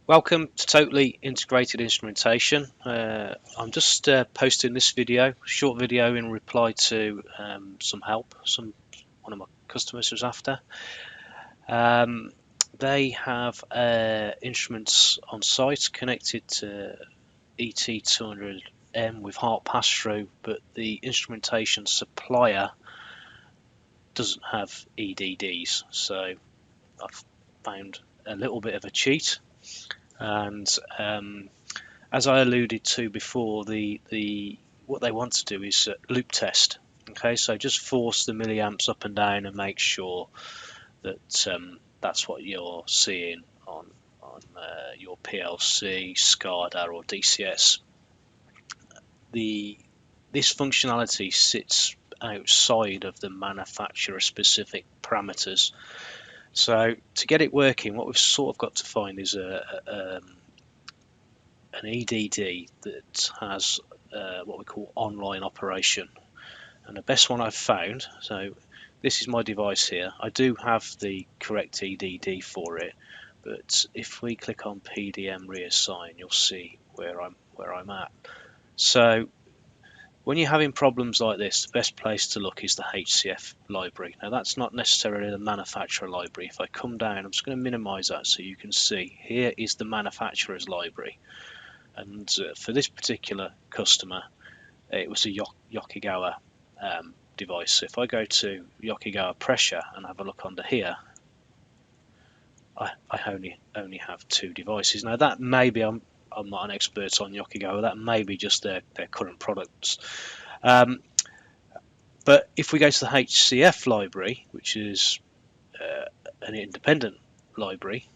Welcome to Totally Integrated Instrumentation. I'm just posting this video, short video in reply to some help one of my customers was after. They have instruments on site connected to ET200 M with HART pass-through, but the instrumentation supplier doesn't have EDDs, so I've found a little bit of a cheat. And as I alluded to before, what they want to do is loop test. Okay, so just force the milliamps up and down and make sure that that's what you're seeing on your PLC, SCADA, or DCS. This functionality sits outside of the manufacturer-specific parameters. So to get it working, what we've sort of got to find is an EDD that has what we call online operation. And the best one I've found, so this is my device here. I do have the correct EDD for it, but if we click on PDM reassign, you'll see where I'm at. So when you're having problems like this, the best place to look is the HCF library. Now that's not necessarily the manufacturer library. If I come down, I'm just going to minimize that so you can see. Here is the manufacturer's library. And for this particular customer, it was a Yokogawa device. So if I go to Yokogawa pressure and have a look under here, I only have two devices. Now that maybe I'm not an expert on Yokogawa, that may be just their current products. But if we go to the HCF library, which is an independent library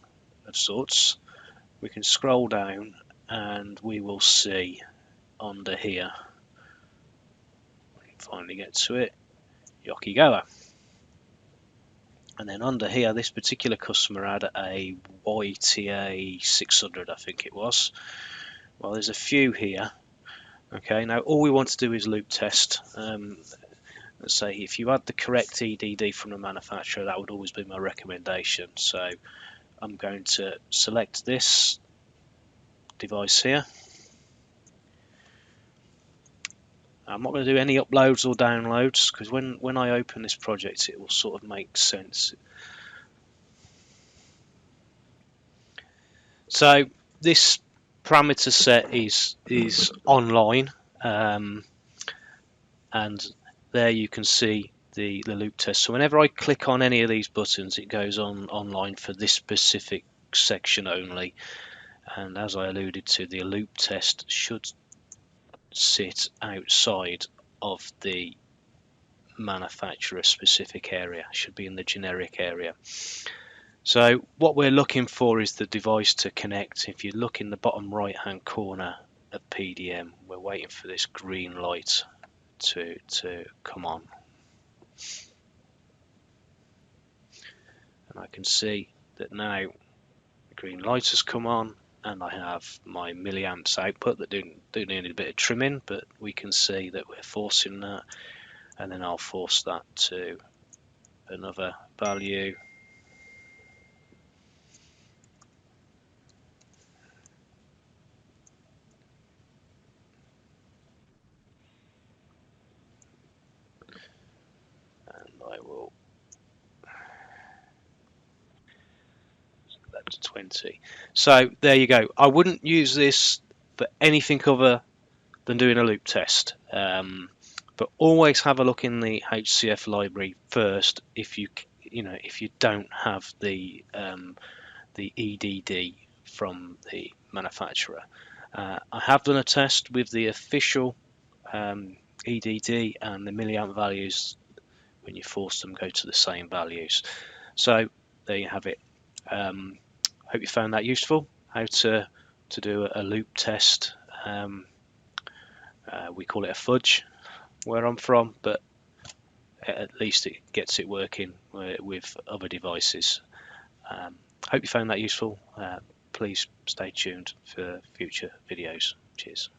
of sorts, we can scroll down and we will see under here, we can finally get to it, Yokogawa. And then under here, this particular customer had a YTA 600, I think it was. Well, there's a few here. Okay, now all we want to do is loop test. Let's say if you had the correct EDD from the manufacturer, that would always be my recommendation. So I'm going to select this device here. I'm not going to do any uploads or downloads because when I open this project, it will sort of make sense. So this parameter set is online, and there you can see the loop test. So whenever I click on any of these buttons, it goes online for this specific section only. And as I alluded to, the loop test should sit outside of the manufacturer specific area, should be in the generic area. So what we're looking for is the device to connect. If you look in the bottom right hand corner of PDM, we're waiting for this green light to come on, and I can see that now the green light has come on and I have my milliamps output that do need a bit of trimming, but we can see that we're forcing that, and then I'll force that to another value. And I will set that to 20. So there you go. I wouldn't use this for anything other than doing a loop test. But always have a look in the HCF library first if you don't have the EDD from the manufacturer. I have done a test with the official EDD, and the milliamp values, when you force them, go to the same values. So there you have it. Hope you found that useful, how to do a loop test. We call it a fudge where I'm from, but at least it gets it working with other devices. Hope you found that useful. Please stay tuned for future videos. Cheers.